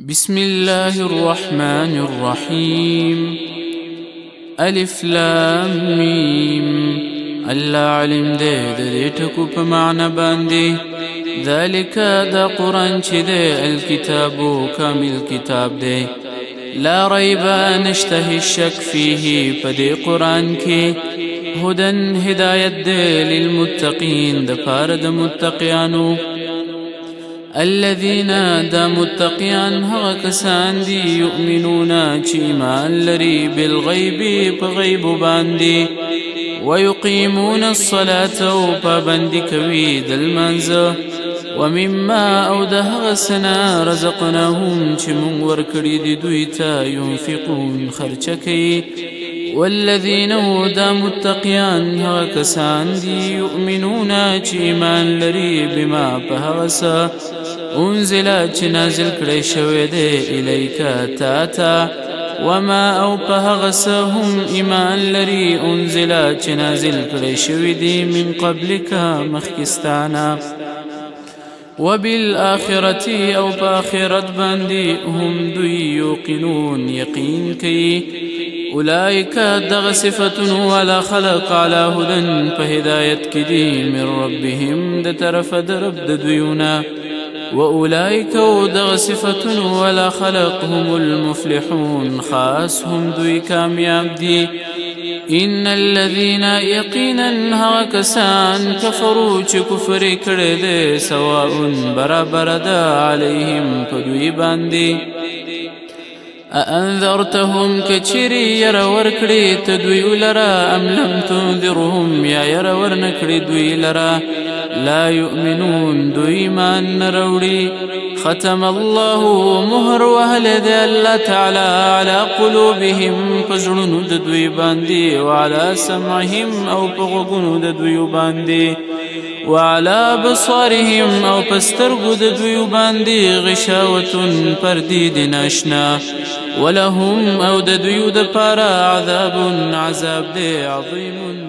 بسم الله الرحمن الرحيم. ألف لام ميم. الله علم دي ټکو په معنا باندې. ذلك دا قرآن چې دی الكتاب كامل كتاب دی. لا ريب نشته الشك فيه پدې قرآن کې. هدن هدايت دی للمتقين د پاره د متقیانو. الذين دا متقيان هغه کسان دي يؤمنون چې ایمان لري بالغیب په غیب باندې ويقيمون الصلاة او پابندي کوي د لمانځه ومما او د هغه سنا رزقناهم چې مونږ ورکړي دي دوی ته ينفقون خرچه کوي. والذين دا متقيان هغه کسان دي يؤمنون چې ایمان لري بما په هغه څه انزل چې نازل کړی شوی دی الیک تا وما او په هغه څه هم ایمان لري انزل چې نازل کړی شوی دی من قبلک مخکستانه وبالآخرة او په آخرت باندې هم دوی یوقنون یقین کوي. اولئک دغه صفتون ولا خلق على هدن په هدایت کې دي من ربهم د طرف د رب د دویونه. واولئک دغه صفتون ولا خلق هم المفلحون خاص هم دوی کامیاب دي. ان الذين يقينا هغه کسان کفروا چې کفر کړي دي سواء برابر ده عليهم په دوی باندې. أأنذرتهم كچری ير ورکړي ته دوی لرا ام لم تنذرهم یا ير ورنکړي دوی لرا لا يؤمنون دوی ایمان نروړي. ختم الله مهر وهل دی الله تعالی على قلوبهم پزړونو د دوی باندې وعلى سمعهم او په غوږونو د دوی باندې وعلى بصارهم او پسترګو د دوی باندې غشاوتن پردید ناشنا ولهم او د دوی د پاره عذاب دی عظیم